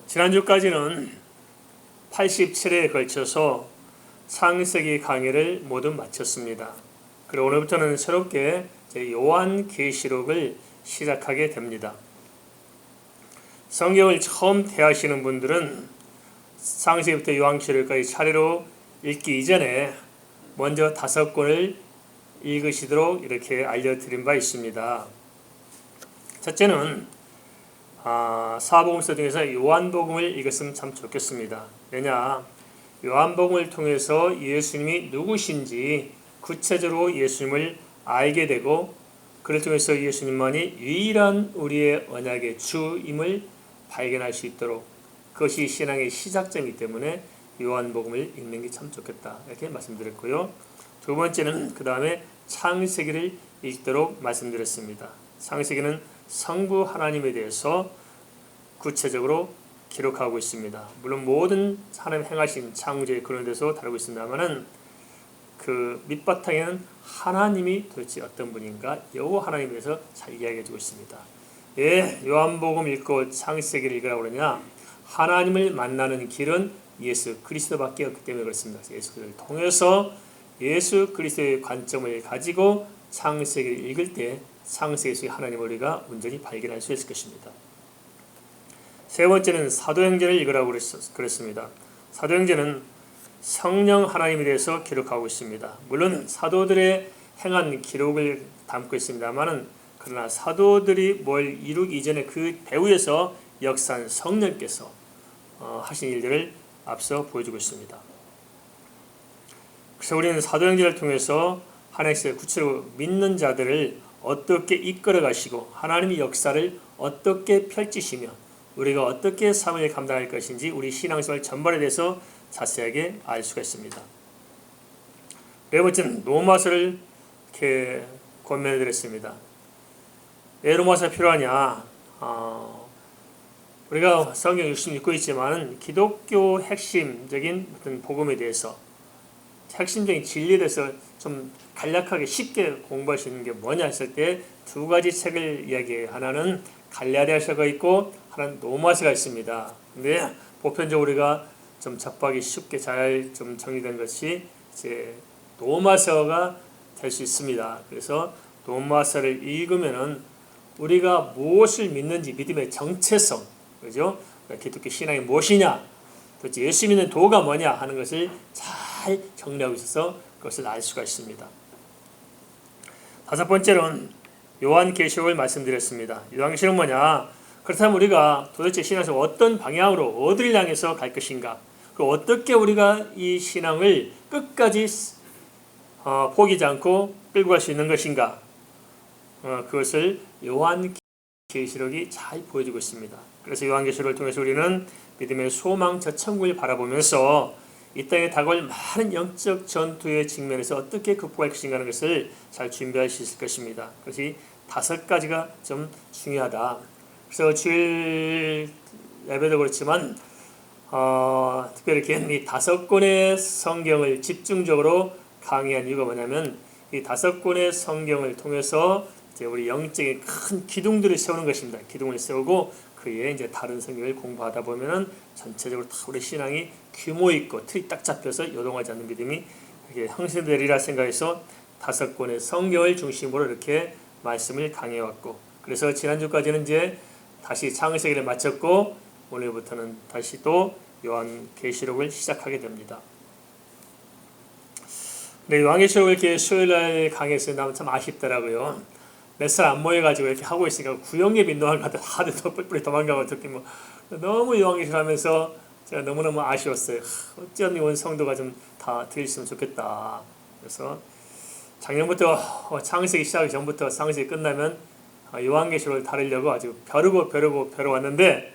지난주까지는 87회에 걸쳐서 창세기 강의를 모두 마쳤습니다. 그리고 오늘부터는 새롭게 요한계시록을 시작하게 됩니다. 성경을 처음 대하시는 분들은 창세기부터 요한계시록까지 차례로 읽기 이전에 먼저 5권을 읽으시도록 이렇게 알려드린 바 있습니다. 첫째는 사복음서 중에서 요한복음을 읽었으면 참 좋겠습니다. 왜냐? 요한복음을 통해서 예수님이 누구신지 구체적으로 예수님을 알게 되고, 그를 통해서 예수님만이 유일한 우리의 언약의 주임을 발견할 수 있도록, 그것이 신앙의 시작점이기 때문에 요한복음을 읽는 게 참 좋겠다, 이렇게 말씀드렸고요. 두 번째는 그 다음에 창세기를 읽도록 말씀드렸습니다. 창세기는 성부 하나님에 대해서 구체적으로 기록하고 있습니다. 물론 모든 하나님 행하신 창조의 그런 데서 다루고 있습니다만은 그 밑바탕에는 하나님이 도대체 어떤 분인가, 여호와 하나님에 대해서 잘 이야기해주고 있습니다. 왜 요한복음 읽고 창세기를 읽으라고 그러냐? 하나님을 만나는 길은 예수 그리스도밖에 없기 때문에 그렇습니다. 예수 그리스도를 통해서 예수 그리스도의 관점을 가지고 창세기를 읽을 때 창세기에서 하나님을 우리가 온전히 발견할 수 있을 것입니다. 세 번째는 사도행전을 읽으라고 그랬습니다. 사도행전은 성령 하나님에 대해서 기록하고 있습니다. 물론 사도들의 행한 기록을 담고 있습니다만은, 그러나 사도들이 뭘 이루기 이전에 그 배후에서 역사한 성령께서 하신 일들을 앞서 보여주고 있습니다. 그래서 우리는 사도행전을 통해서 하나님께서 구체적으로 믿는 자들을 어떻게 이끌어 가시고 하나님의 역사를 어떻게 펼치시며 우리가 어떻게 삶을 감당할 것인지 우리 신앙생활 전반에 대해서 자세하게 알 수가 있습니다. 네 번째는 로마서를 이렇게 권면해 드렸습니다. 왜 로마서가 필요하냐? 우리가 성경 열심히 읽고 있지만 기독교 핵심적인 어떤 복음에 대해서, 핵심적인 진리에 대해서 좀 간략하게 쉽게 공부할 수 있는 게 뭐냐 했을 때 두 가지 책을 이야기해요. 하나는 갈라디아서가 있고 하나는 로마서가 있습니다. 근데 보편적으로 우리가 좀 접하기 쉽게 잘 좀 정리된 것이 이제 로마서가 될 수 있습니다. 그래서 로마서를 읽으면은 우리가 무엇을 믿는지, 믿음의 정체성, 그죠? 기독교 신앙이 무엇이냐, 도대체 예수 믿는 도가 뭐냐 하는 것을 잘 정리하고 있어서 그것을 알 수가 있습니다. 다섯 번째로는 요한계시록을 말씀드렸습니다. 요한계시록 뭐냐? 그렇다면 우리가 도대체 신앙에서 어떤 방향으로 어디를 향해서 갈 것인가? 그리고 어떻게 우리가 이 신앙을 끝까지 포기하지 않고 끌고 갈 수 있는 것인가? 그것을 요한계시록이 잘 보여주고 있습니다. 그래서 요한계시록을 통해서 우리는 믿음의 소망 저 천국을 바라보면서 이 땅에 다가올 많은 영적 전투의 직면에서 어떻게 극복할 것인가 하는 것을 잘 준비할 수 있을 것입니다. 그것이 5가지가 좀 중요하다. 그래서 주일 예배도 그렇지만 특별히 이 5권의 성경을 집중적으로 강의한 이유가 뭐냐면, 이 5권의 성경을 통해서 이제 우리 영적인 큰 기둥들을 세우는 것입니다. 기둥을 세우고 그에 이제 다른 성경을 공부하다 보면은 전체적으로 다 우리 신앙이 규모 있고 틀이 딱 잡혀서 요동하지 않는 믿음이 이렇게 형성되리라 생각해서 5권의 성경을 중심으로 이렇게 말씀을 강해왔고, 그래서 지난주까지는 이제 다시 창세기를 마쳤고 오늘부터는 다시 또 요한계시록을 시작하게 됩니다. 네, 요한계시록을 이렇게 수요일날 강의에서 나면 참 아쉽더라고요. 몇 살 안 모여가지고 이렇게 하고 있으니까 구역예배 인도할 것 같아. 다들 뿔뿔이 도망가고 특히 너무 요한계시록 하면서 제가 너무너무 아쉬웠어요. 어찌하면 온 성도가 좀 다 들으시면 좋겠다. 그래서 작년부터 창세기 시작하기 전부터 창세기 끝나면 요한계시록을 다루려고 아주 벼르고 왔는데,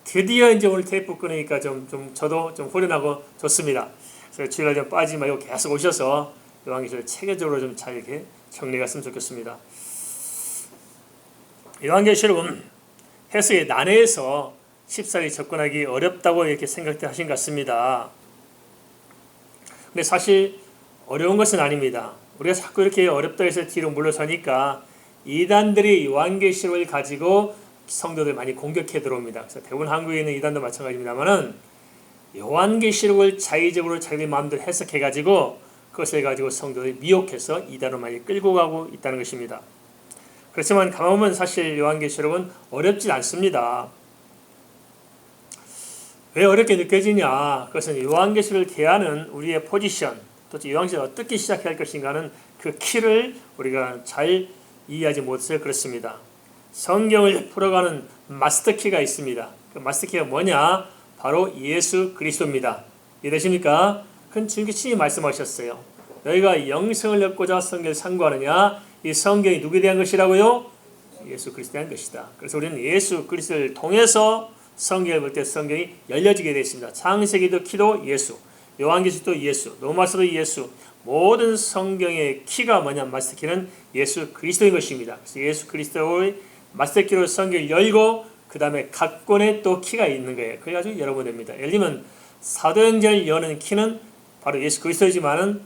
드디어 이제 오늘 테이프 끊으니까 저도 좀 후련하고 좋습니다. 그래서 주일날 좀 빠지지 말고 계속 오셔서 요한계시록 체계적으로 좀 잘 이렇게 정리가 했으면 좋겠습니다. 요한계시록은 해석의 난해해서 쉽사리 접근하기 어렵다고 이렇게 생각하신 것 같습니다. 근데 사실 어려운 것은 아닙니다. 우리가 자꾸 이렇게 어렵다 해서 뒤로 물러서니까 이단들이 요한계시록을 가지고 성도들 많이 공격해 들어옵니다. 그래서 대부분 한국에 있는 이단도 마찬가지입니다만은 요한계시록을 자의적으로 자기들 마음대로 해석해가지고 그것을 가지고 성도들이 미혹해서 이단으로 많이 끌고 가고 있다는 것입니다. 그렇지만 가만 보면 사실 요한계시록은 어렵지 않습니다. 왜 어렵게 느껴지냐? 그것은 요한계시록을 대하는 우리의 포지션, 또 요한계시록을 어떻게 시작해야 할 것인가 하는 그 키를 우리가 잘 이해하지 못해서 그렇습니다. 성경을 풀어가는 마스터키가 있습니다. 그 마스터키가 뭐냐? 바로 예수 그리스도입니다. 이해되십니까? 그건 주님께서 말씀하셨어요. 너희가 영생을 얻고자 성경을 상고하느냐? 이 성경이 누구에 대한 것이라고요? 예수 그리스도에 대한 것이다. 그래서 우리는 예수 그리스도를 통해서 성경을 볼 때 성경이 열려지게 되어 있습니다. 창세기도 키도 예수, 요한계시록도 예수, 로마서도 예수, 모든 성경의 키가 뭐냐? 마스터키는 예수 그리스도인 것입니다. 그래서 예수 그리스도의 마스터키로 성경을 열고 그 다음에 각 권에 또 키가 있는 거예요. 그래가지고 열어보면 됩니다. 예를 들면 사도행전을 여는 키는 바로 예수 그리스도이지만은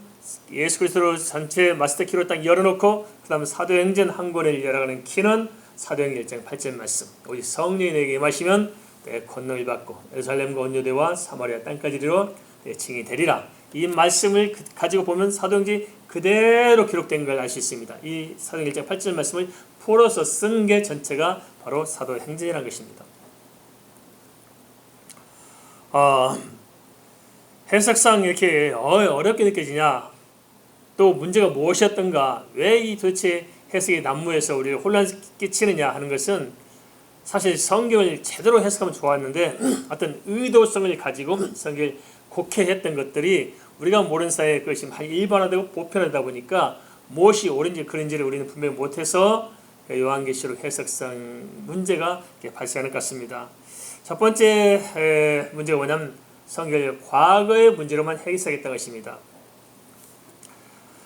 예수 그리스도로 전체 마스터키로 딱 열어놓고 그 다음에 사도행전 한 권을 열어가는 키는 사도행전 1장 8절 말씀. 오직 성령이 내게 임하시면 내 권능을 받고 예루살렘과 온 유대와 사마리아 땅까지 이르러 내 증인이 되리라. 이 말씀을 가지고 보면 사도행전이 그대로 기록된 걸 알 수 있습니다. 이 사도행전 1장 8절 말씀을 풀어서 쓴 게 전체가 바로 사도행전이라는 것입니다. 해석상 이렇게 어렵게 느껴지냐? 또 문제가 무엇이었던가? 왜 이 도대체 해석이 난무해서 우리를 혼란 끼치느냐 하는 것은 사실 성경을 제대로 해석하면 좋았는데 어떤 의도성을 가지고 성경을 곡해했던 것들이 우리가 모르는 사이에 그것이 일반화되고 보편화되다 보니까 무엇이 옳은지 그른지를 우리는 분명히 못해서 요한계시록 해석상 문제가 발생하는 것 같습니다. 첫 번째 문제가 뭐냐면 성경을 과거의 문제로만 해석했다는 것입니다.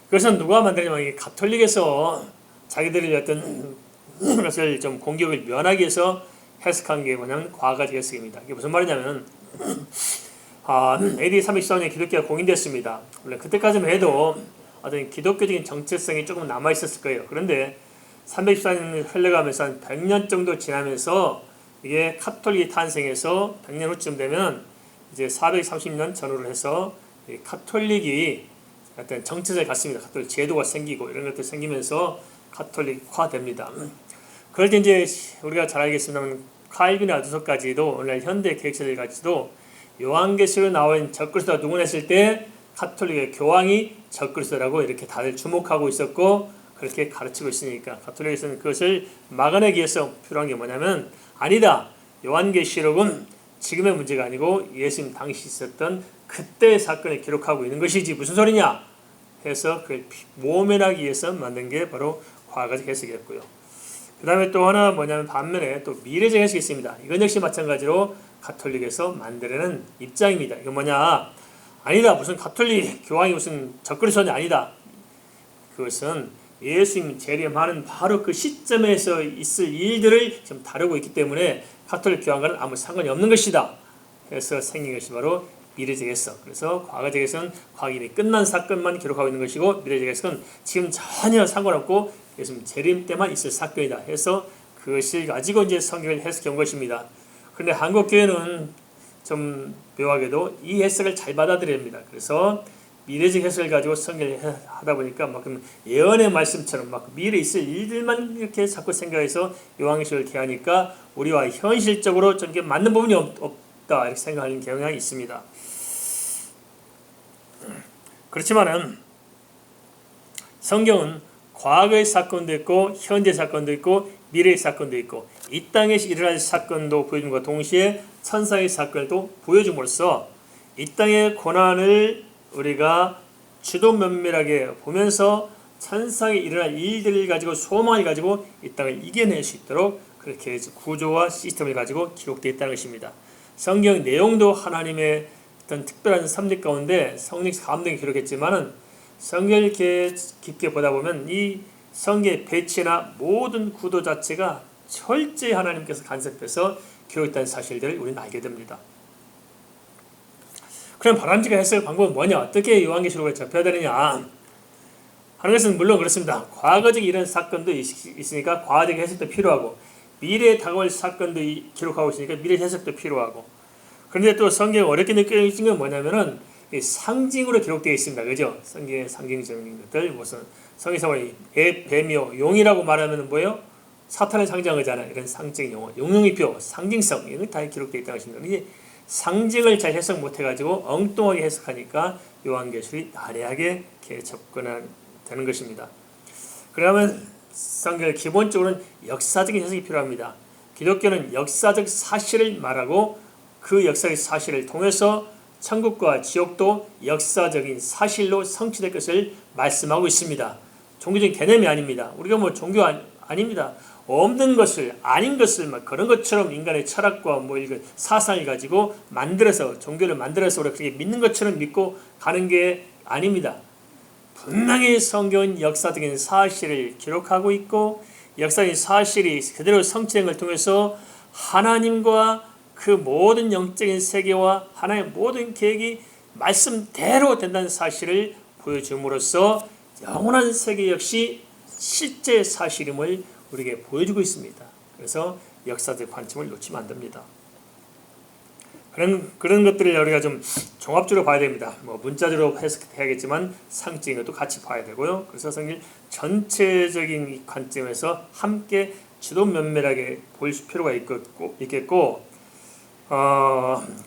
그것은 누가 만들냐면 가톨릭에서 자기들이 어떤 것을 좀 공격을 면하기 위해서 해석한 게 뭐냐면 과거적 해석입니다. 이게 무슨 말이냐면 AD 364년에 기독교가 공인됐습니다. 물론 그때까지만 해도 어떤 기독교적인 정체성이 조금 남아있었을 거예요. 그런데 364년이 흘러가면서 한 100년 정도 지나면서 이게 카톨릭이 탄생해서 100년 후쯤 되면 이제 430년 전후로 해서 카톨릭이 어떤 정체성을 갖습니다. 카톨릭 제도가 생기고 이런 것들이 생기면서 카톨릭화 됩니다. 그럴 때 이제 우리가 잘 알겠습니다만 칼빈의 아두서까지도 오늘날 현대 개혁자들까지도 요한계시록에 나온 적그리스도가 누구냐 했을 때 카톨릭의 교황이 적그리스도라고 이렇게 다들 주목하고 있었고 그렇게 가르치고 있으니까 가톨릭에서는 그것을 막아내기 위해서 필요한 게 뭐냐면 아니다. 요한계시록은 지금의 문제가 아니고 예수님 당시 있었던 그때의 사건을 기록하고 있는 것이지 무슨 소리냐 해서 그걸 모면하기 위해서 만든 게 바로 과거적 해석이었고요. 그 다음에 또 하나 뭐냐면 반면에 또 미래적 해석이 있습니다. 이건 역시 마찬가지로 가톨릭에서 만들어낸 입장입니다. 이건 뭐냐? 아니다. 무슨 가톨릭 교황이 무슨 적그리스도는 아니다. 그것은 예수님 재림하는 바로 그 시점에서 있을 일들을 지금 다루고 있기 때문에 가톨릭 교황과는 아무 상관이 없는 것이다. 해서 생긴 것이 바로 미래적 해석. 그래서 과거적 해석은 과거이 끝난 사건만 기록하고 있는 것이고 미래적 해석은 지금 전혀 상관없고 예수님 재림 때만 있을 사건이다. 해서 그것을 가지고 이제 성경을 해석해 온 것입니다. 그런데 한국 교회는 좀 묘하게도 이 해석을 잘 받아들여야 합니다. 그래서 미래적 해석을 가지고 성경을 하다 보니까 막 예언의 말씀처럼 막 미래에 있을 일들만 이렇게 자꾸 생각해서 요한계시록을 대하니까 우리와 현실적으로 좀 맞는 부분이 없다 이렇게 생각하는 경향이 있습니다. 그렇지만은 성경은 과거의 사건도 있고 현재 사건도 있고 미래의 사건도 있고 이 땅에서 일어날 사건도 보여줌과 동시에 천상의 사건도 보여줌으로써 이 땅의 고난을 우리가 주도 면밀하게 보면서 천상에 일어날 일들을 가지고 소망을 가지고 이 땅을 이겨낼 수 있도록 그렇게 구조와 시스템을 가지고 기록되어 있다는 것입니다. 성경 내용도 하나님의 어떤 특별한 섭리 가운데 성령 감동이 기록했지만은 성경을 깊게 보다 보면 이 성경의 배치나 모든 구도 자체가 철저히 하나님께서 간섭해서 기록했다는 사실들을 우리는 알게 됩니다. 그럼 바람직한 해석 방법은 뭐냐? 어떻게 요한계시록을 접해야 되느냐 하는 것은 물론 그렇습니다. 과거적 이런 사건도 있으니까 과거적 해석도 필요하고 미래에 다가올 사건도 기록하고 있으니까 미래 해석도 필요하고. 그런데 또 성경이 어렵게 느껴진 건 뭐냐면은 상징으로 기록되어 있습니다. 그죠? 성경의 상징적인 것들, 무슨 성경에서 뱀이요, 용이라고 말하면 뭐예요? 사탄을 상징한 거잖아요. 이런 상징 용어, 용용이표, 상징성, 이런 다 기록되어 있다고 하십니다. 이게 상징을 잘 해석 못해가지고 엉뚱하게 해석하니까 요한계시록이 난해하게 접근되는 것입니다. 그러면 성경을 기본적으로는 역사적인 해석이 필요합니다. 기독교는 역사적 사실을 말하고 그 역사적 사실을 통해서 천국과 지옥도 역사적인 사실로 성취될 것을 말씀하고 있습니다. 종교적인 개념이 아닙니다. 우리가 뭐 종교 아닙니다. 없는 것을, 아닌 것을 막 그런 것처럼 인간의 철학과 뭐 이런 사상을 가지고 만들어서, 종교를 만들어서 우리가 그렇게 믿는 것처럼 믿고 가는 게 아닙니다. 분명히 성경은 역사적인 사실을 기록하고 있고, 역사적인 사실이 그대로 성취된 걸 통해서 하나님과 그 모든 영적인 세계와 하나님의 모든 계획이 말씀대로 된다는 사실을 보여줌으로써 영원한 세계 역시 실제 사실임을 우리에게 보여주고 있습니다. 그래서 역사적 관점을 놓치면 안 됩니다. 그런 것들을 우리가 좀 종합적으로 봐야 됩니다. 뭐 문자적으로 해석해야겠지만 상징인 것도 같이 봐야 되고요. 그래서 성경 전체적인 관점에서 함께 지도 면밀하게 볼 필요가 있겠고,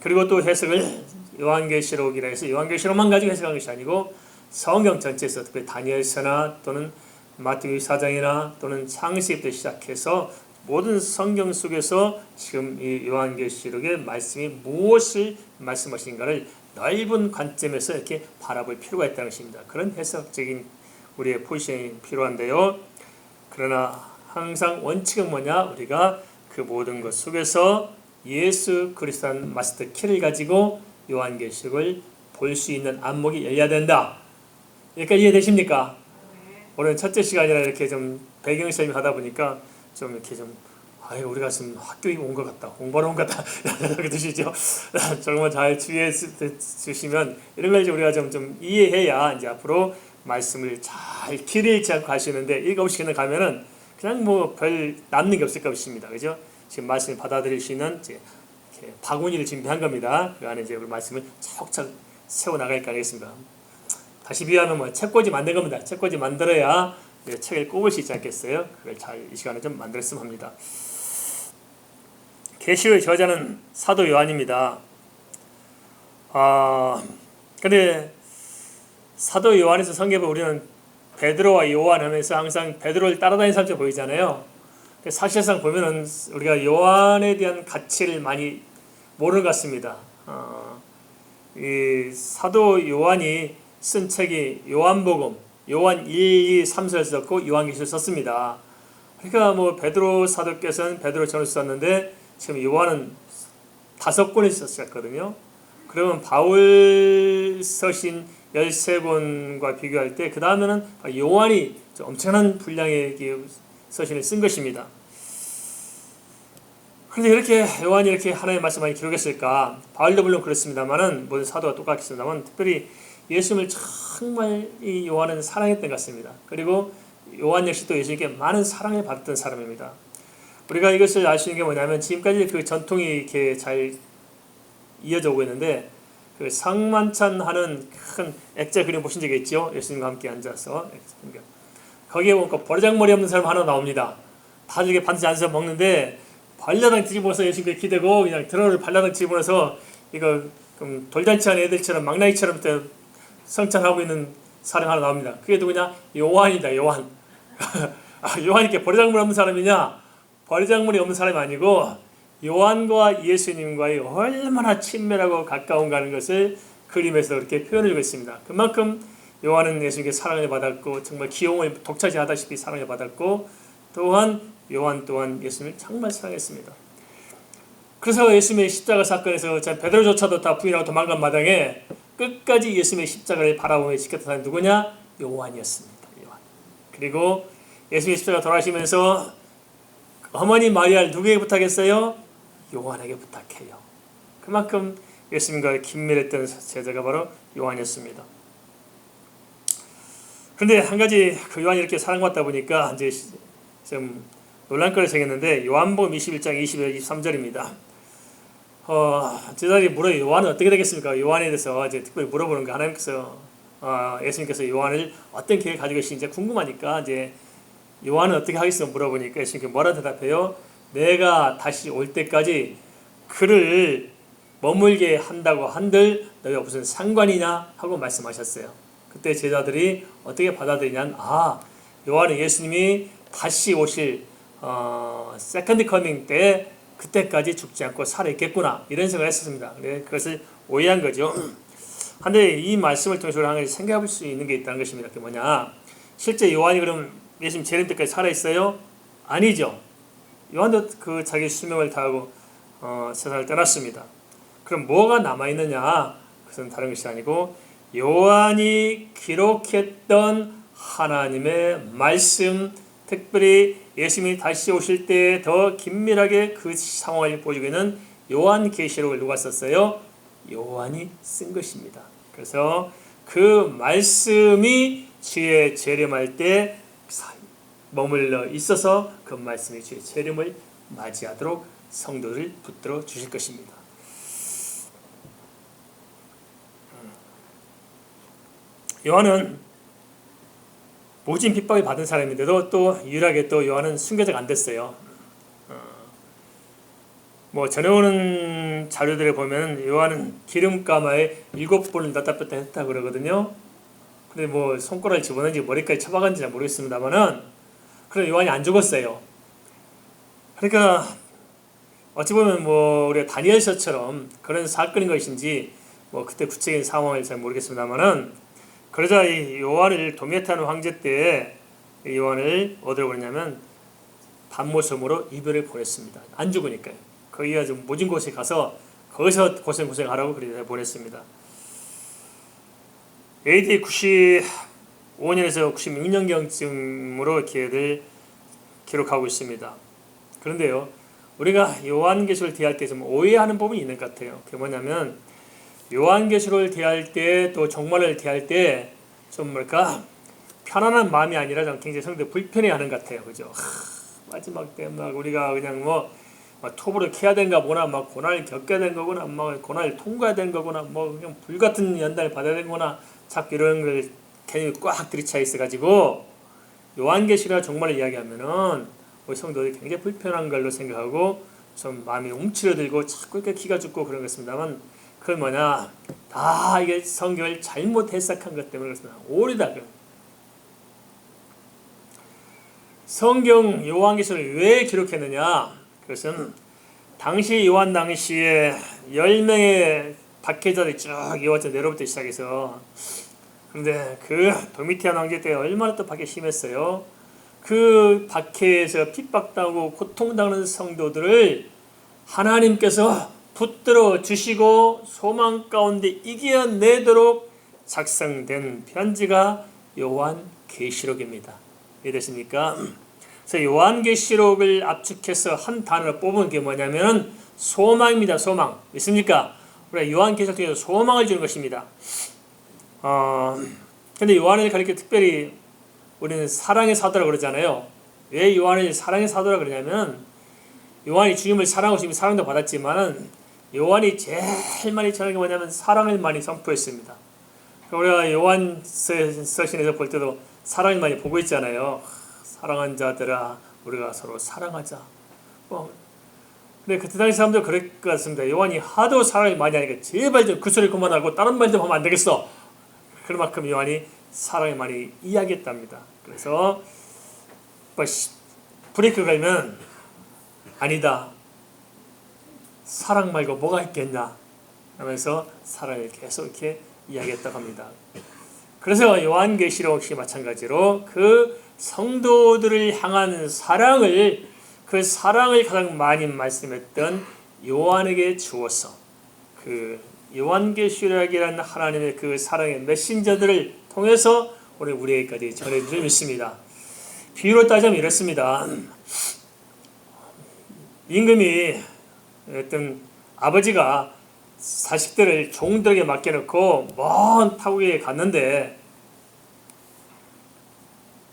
그리고 또 해석을 요한계시록이라 해서 요한계시록만 가지고 해석한 것이 아니고 성경 전체에서 특별히 다니엘서나 또는 마태복음 4장이나 또는 창세기부터 시작해서 모든 성경 속에서 지금 이 요한계시록의 말씀이 무엇을 말씀하신가를 넓은 관점에서 이렇게 바라볼 필요가 있다는 것입니다. 그런 해석적인 우리의 포지션이 필요한데요. 그러나 항상 원칙은 뭐냐? 우리가 그 모든 것 속에서 예수 그리스도라는 마스터 키를 가지고 요한계시록을 볼 수 있는 안목이 열려야 된다. 여기까지 이해되십니까? 오늘 첫째 시간이라 이렇게 좀 배경 설명 하다 보니까 좀 이렇게 좀 우리가 지금 학교에 온 것 같다, 공부하러 온 것 같다 이렇게 드시죠. 정말 잘 주의해 주시면 이런 걸 우리가 좀 이해해야 이제 앞으로 말씀을 잘 길을 잃지 않고 하시는데 읽어보시는 가면은 그냥 뭐 별 남는 게 없을 것입니다. 그죠? 지금 말씀을 받아들일 수 있는 이제 바구니를 준비한 겁니다. 그 안에 이제 우리 말씀을 차곡차곡 세워 나갈 거 아니겠습니까? 다시 비유하면 뭐 책꽂이 만든 겁니다. 책꽂이 만들어야 책을 꼽을 수 있지 않겠어요? 그걸 잘 이 시간에 좀 만들었으면 합니다. 계시록의 저자는 사도 요한입니다. 근데 사도 요한에서 성경을 우리는 베드로와 요한 하면서 항상 베드로를 따라다니는 사람처럼 보이잖아요. 사실상 보면은 우리가 요한에 대한 가치를 많이 모르는 것 같습니다. 이 사도 요한이 쓴 책이 요한복음, 요한 1, 2, 3서를 썼고 요한계시록을 썼습니다. 그러니까 뭐 베드로 사도께서는 베드로 전서 썼는데 지금 요한은 5권을 썼거든요. 그러면 바울 서신 13권과 비교할 때 그 다음에는 요한이 엄청난 분량의 서신을 쓴 것입니다. 그런데 이렇게 요한이 이렇게 하나님의 말씀을 많이 기록했을까? 바울도 물론 그렇습니다만은 모든 사도가 똑같겠습니다만 특별히 예수님을 정말 이 요한은 사랑했던 것 같습니다. 그리고 요한 역시 또 예수님께 많은 사랑을 받았던 사람입니다. 우리가 이것을 알 수 있는 게 뭐냐면 지금까지 그 전통이 이렇게 잘 이어져 오고 있는데 그 상만찬하는 큰 액자 그림 보신 적이 있죠? 예수님과 함께 앉아서 거기에 보니까 버르장머리 없는 사람 하나 나옵니다. 다들 이게 반드시 앉아서 먹는데 발라당 뒤집어서 예수님께 기대고 그냥 드러를 발라당 뒤집어서 이거 돌잔치하는 애들처럼 망나이처럼 성찬하고 있는 사람 하나 나옵니다. 그게 누구냐? 요한이다. 요한. 요한이 이렇게 버르장머리 없는 사람이냐? 버르장머리 없는 사람이 아니고 요한과 예수님과의 얼마나 친밀하고 가까운가 하는 것을 그림에서 이렇게 표현해주고 있습니다. 그만큼 요한은 예수님께 사랑을 받았고 정말 기용을 독차지하다시피 사랑을 받았고 또한 요한 또한 예수님을 정말 사랑했습니다. 그래서 예수님의 십자가 사건에서 베드로조차도 다 부인하고 도망간 마당에 끝까지 예수님의 십자가를 바라보며 지켰던 사람이 누구냐? 요한이었습니다. 요한. 그리고 예수님의 십자가 돌아가시면서 어머니 마리아를 누구에게 부탁했어요? 요한에게 부탁해요. 그만큼 예수님과 긴밀했던 제자가 바로 요한이었습니다. 그런데 한 가지 그 요한이 이렇게 사랑받다 보니까 이제 좀 논란거리 생겼는데 요한복음 21장 22절 23절입니다. 제자들이 물어요. 요한은 어떻게 되겠습니까? 요한에 대해서 이제 특별히 물어보는 거 하나님께서 예수님께서 요한을 어떤 계획을 가지고 계신지 궁금하니까 이제 요한은 어떻게 하겠습니까? 물어보니까 예수님께서 뭐라 대답해요? 내가 다시 올 때까지 그를 머물게 한다고 한들 너희가 무슨 상관이냐 하고 말씀하셨어요. 그때 제자들이 어떻게 받아들이냐면 요한은 예수님이 다시 오실 세컨드 커밍 때 그때까지 죽지 않고 살아있겠구나 이런 생각을 했었습니다. 그것을 오해한 거죠. 근데 이 말씀을 통해서 우리가 생각해 볼 수 있는 게 있다는 것입니다. 그게 뭐냐? 실제 요한이 그럼 예수님 재림 때까지 살아있어요? 아니죠. 요한도 그 자기 수명을 다하고 세상을 떠났습니다. 그럼 뭐가 남아있느냐? 그것은 다른 것이 아니고 요한이 기록했던 하나님의 말씀, 특별히 예수님이 다시 오실 때 더 긴밀하게 그 상황을 보여주고 있는 요한계시록을 누가 썼어요? 요한이 쓴 것입니다. 그래서 그 말씀이 주의 재림할 때 머물러 있어서 그 말씀이 주의 재림을 맞이하도록 성도를 붙들어 주실 것입니다. 요한은 모진 핍박을 받은 사람인데도 또 유일하게 또 요한은 순교자가 안 됐어요. 전해오는 자료들에 보면 요한은 기름가마에 7번을 넣다 뺐다 했다 그러거든요. 근데 손가락을 집어넣는지 머리까지 쳐박았는지 잘 모르겠습니다만은 그래 요한이 안 죽었어요. 그러니까 어찌 보면 우리가 다니엘서처럼 그런 사건인 것인지 그때 구체적인 상황을 잘 모르겠습니다만은 그러자 이 요한을 도미에타노 황제 때 요한을 어디로 보냈냐면 단모섬으로 이별을 보냈습니다. 안 죽으니까요. 거기가 좀 모진 곳에 가서 거기서 고생하라고 그렇게 보냈습니다. AD 95년에서 96년경쯤으로 이렇게들 기록하고 있습니다. 그런데요, 우리가 요한계시록을 대할 때 좀 오해하는 부분이 있는 것 같아요. 그게 뭐냐면 요한계시록을 대할 때 또 종말을 대할 때 좀 편안한 마음이 아니라 좀 굉장히 성도들 불편해하는 것 같아요. 그죠? 마지막 때 우리가 그냥 톱으로 캐야 되는가 보나, 고난을 겪게 된 거구나, 고난을 통과해야 되는 거구나, 그냥 불같은 연단을 받아야 되는 거구나, 자꾸 이런 걸 괜히 꽉 들이차 있어가지고 요한계시록 종말을 이야기하면은 우리 성도들이 굉장히 불편한 걸로 생각하고 좀 마음이 움츠러들고 자꾸 이렇게 기가 죽고 그런 것입니다만 그건 뭐냐? 다 이게 성경을 잘못 해석한 것 때문에 그렇습니다. 오리다. 성경 요한계시록을 왜 기록했느냐? 그것은 당시 요한 당시에 10명의 박해자들이 쭉 이어져 내려부터 시작해서 그런데 그 도미티안 황제 때 얼마나 또 박해 심했어요. 그 박해에서 핍박당하고 고통당하는 성도들을 하나님께서 붙들어 주시고 소망 가운데 이겨내도록 작성된 편지가 요한계시록입니다. 이해되십니까? 그래서 요한계시록을 압축해서 한 단어로 뽑은 게 뭐냐면 소망입니다. 소망. 믿습니까? 우리가 요한계시록 통해서 소망을 주는 것입니다. 근데 요한을 가리켜 특별히 우리는 사랑의 사도라고 그러잖아요. 왜 요한을 사랑의 사도라고 그러냐면 요한이 주님을 사랑하고 주님이 사랑도 받았지만은 요한이 제일 많이 전한 게 뭐냐면 사랑을 많이 선포했습니다. 우리가 요한 서신에서 볼 때도 사랑을 많이 보고 있잖아요. 사랑하는 자들아 우리가 서로 사랑하자. 근데 그때 당시 사람들 그럴 것 같습니다. 요한이 하도 사랑을 많이 하니까 제발 좀 그 소리 그만하고 다른 말 좀 하면 안 되겠어. 그만큼 요한이 사랑을 많이 이야기했답니다. 그래서 브레이크 걸면 아니다. 사랑 말고 뭐가 있겠냐 하면서 사랑을 계속 이렇게 이야기했다고 합니다. 그래서 요한계시록 역시 마찬가지로 그 성도들을 향한 사랑을 가장 많이 말씀했던 요한에게 주어서 그 요한계시록이라는 하나님의 그 사랑의 메신저들을 통해서 오늘 우리에게까지 전해주려 믿습니다. 비유로 따지면 이렇습니다. 임금이 어떤 아버지가 자식들을 종들에게 맡겨놓고 먼 타국에 갔는데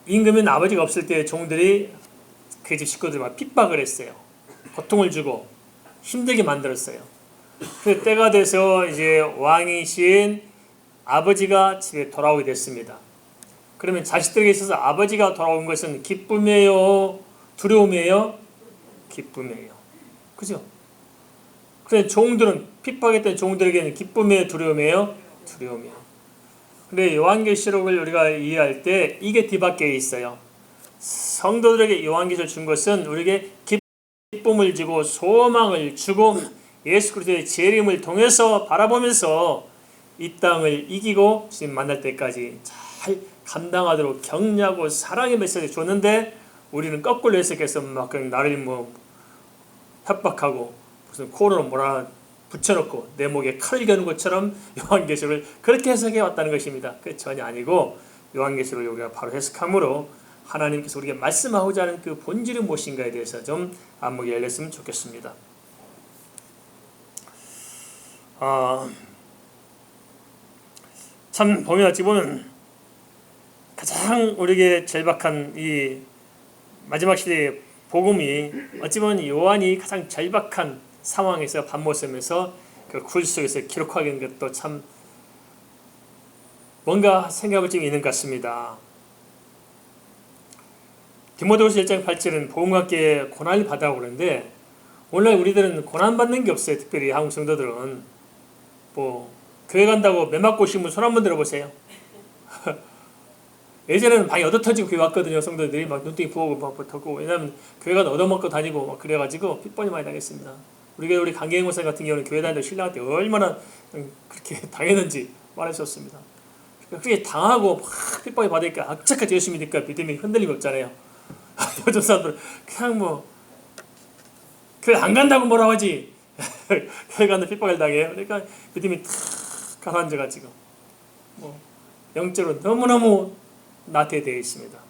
임금은 아버지가 없을 때 종들이 그 집 식구들이 막 핍박을 했어요. 고통을 주고 힘들게 만들었어요. 그 때가 돼서 이제 왕이신 아버지가 집에 돌아오게 됐습니다. 그러면 자식들에게 있어서 아버지가 돌아온 것은 기쁨이에요? 두려움이에요? 기쁨이에요. 그죠? 그런데 종들은, 핍박했던 종들에게는 기쁨이에요? 두려움이에요? 두려움이에요. 근데 요한계시록을 우리가 이해할 때 이게 뒤바뀌어 있어요. 성도들에게 요한계시록을 준 것은 우리에게 기쁨을 주고 소망을 주고 예수 그리스도의 재림을 통해서 바라보면서 이 땅을 이기고 주님 만날 때까지 잘 감당하도록 격려하고 사랑의 메시지를 줬는데 우리는 거꾸로 해석해서 막 그냥 나를 뭐 협박하고 무슨 코로 뭐라 붙여놓고 내 목에 칼을 겨누는 것처럼 요한계시록을 그렇게 해석해 왔다는 것입니다. 그 전혀 아니고 요한계시록을 우리가 바로 해석함으로 하나님께서 우리에게 말씀하고자 하는 그 본질이 무엇인가에 대해서 좀 안목이 열렸으면 좋겠습니다. 참 보면 어찌 보면 가장 우리에게 절박한 이 마지막 시대의 복음이 어찌 보면 요한이 가장 절박한 상황에서 밤모섬에서 그 굴 속에서 기록하게 된 것도 참 뭔가 생각할 점이 있는 것 같습니다. 디모데후서 1장 8절은 복음과 함께 고난을 받아오고 그러는데 오늘날 우리들은 고난받는 게 없어요. 특별히 한국 성도들은 뭐 교회 간다고 매 맞고 오신 분 손 한번 들어보세요. 예전에는 방이 얻어터지고 교회 왔거든요. 성도들이 막 눈등이 부어고 막 붙었고 왜냐하면 교회가 얻어먹고 다니고 막 그래가지고 핍박이 많이 당했습니다. 우리 강계영 목사 같은 경우는 교회 다니던 신랑할 때 얼마나 그렇게 당했는지 말했었습니다. 그게 당하고 막 핍박이 받으니까 악착같이 열심히 니까 믿음이 흔들리고 없잖아요. 요즘 사람들 그냥 뭐 교회 안 간다고 뭐라고 하지. 교회 가는 핍박을 당해요. 그러니까 믿음이 탁 가라앉아가지고 뭐 영적으로 너무너무 나태되어 있습니다.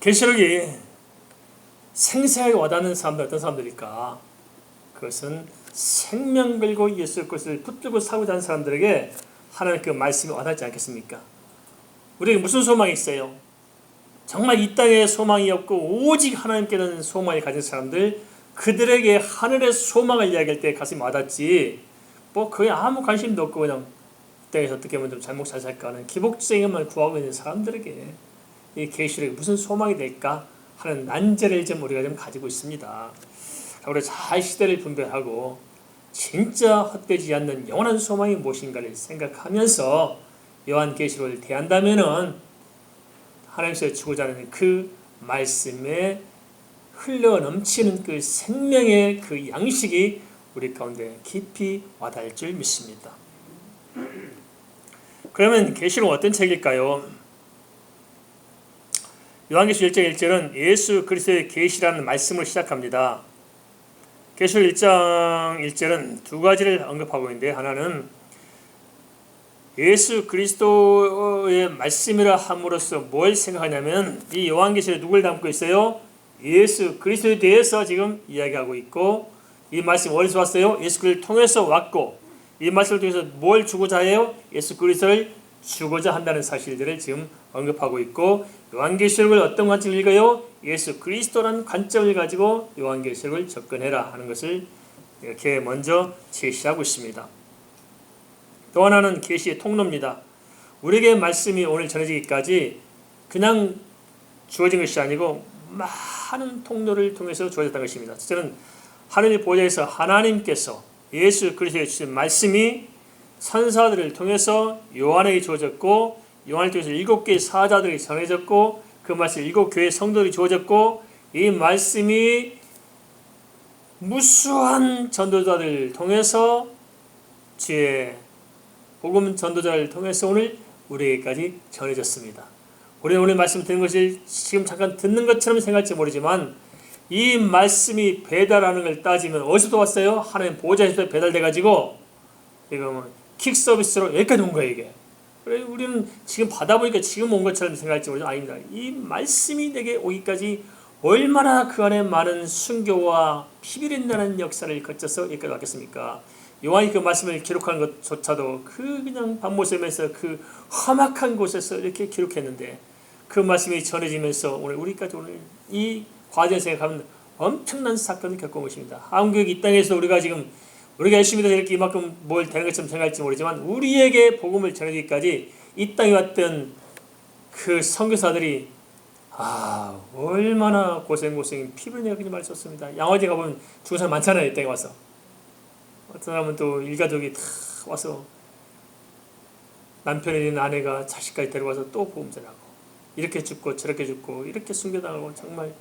계시록이 생생하게 와닿는 사람들 어떤 사람들일까? 그것은 생명 걸고 예수 것을 붙들고 살고자 하는 사람들에게 하나님 그 말씀이 와닿지 않겠습니까? 우리에게 무슨 소망이 있어요? 정말 이 땅에 소망이 없고 오직 하나님께는 소망을 가진 사람들, 그들에게 하늘의 소망을 이야기할 때 가슴이 와닿지 뭐 거의 아무 관심도 없고 그냥 이 땅에서 어떻게 하면 좀 잘 먹고 잘 살까 하는 기복적인 것만 구하고 있는 사람들에게 이 계시록이 무슨 소망이 될까 하는 난제를 좀 우리가 좀 가지고 있습니다. 우리 잘 시대를 분별하고 진짜 헛되지 않는 영원한 소망이 무엇인가를 생각하면서 요한계시록을 대한다면은 하나님께서 주고자 하는 그 말씀에 흘러 넘치는 그 생명의 그 양식이 우리 가운데 깊이 와닿을 줄 믿습니다. 그러면 계시록은 어떤 책일까요? 요한계시록 1장 1절은 예수 그리스도의 계시라는 말씀으로 시작합니다. 계시록 1장 1절은 두 가지를 언급하고 있는데 하나는 예수 그리스도의 말씀이라 함으로써 뭘 생각하냐면 이 요한계시록에 누굴 담고 있어요? 예수 그리스도에 대해서 지금 이야기하고 있고 이 말씀이 어디서 왔어요? 예수 그리스도를 통해서 왔고 이 말씀을 통해서 뭘 주고자 해요? 예수 그리스도를 주고자 한다는 사실들을 지금 언급하고 있고 요한계시록을 어떤 관점을 읽어요? 예수 그리스도라는 관점을 가지고 요한계시록을 접근해라 하는 것을 이렇게 먼저 제시하고 있습니다. 또 하나는 계시의 통로입니다. 우리에게 말씀이 오늘 전해지기까지 그냥 주어진 것이 아니고 많은 통로를 통해서 주어졌다는 것입니다. 첫째는 하늘 보좌에서 하나님께서 예수 그리스도에 주신 말씀이 선사들을 통해서 요한에게 주어졌고 요한을 통해서 7개의 사자들이 전해졌고 그 말씀 7교회 성도들이 주어졌고 이 말씀이 무수한 전도자들을 통해서 주의 복음 전도자를 통해서 오늘 우리에게까지 전해졌습니다. 우리는 오늘 말씀 듣는 것을 지금 잠깐 듣는 것처럼 생각할지 모르지만 이 말씀이 배달하는 걸 따지면 어디서 왔어요? 하나님 보좌에서 배달돼가지고 이거 뭐 킥 서비스로 여기까지 온 거예요 이게. 그래 우리는 지금 받아보니까 지금 온 것처럼 생각할지 모르지만 아닙니다. 이 말씀이 내게 오기까지 얼마나 그 안에 많은 순교와 피비린내는 역사를 거쳐서 여기까지 왔겠습니까? 요한이 그 말씀을 기록한 것조차도 그냥 밤모섬에서 그 험악한 곳에서 이렇게 기록했는데 그 말씀이 전해지면서 우리까지 오늘 이 과정에서 가면 엄청난 사건을 겪은 것입니다. 한국 이 땅에서 우리가 열심히 해서 이렇게 이만큼 뭘 되는 것처럼 생각할지 모르지만 우리에게 복음을 전하기까지 이 땅에 왔던 그 선교사들이 얼마나 고생이 피부를 내가 그냥 말 썼습니다. 양화제 가보면 죽은 사람 많잖아요. 이 땅에 와서. 어떤 사람은 또 일가족이 다 와서 남편이 있는 아내가 자식까지 데려와서 또 복음 전하고 이렇게 죽고 저렇게 죽고 이렇게 순교당하고 정말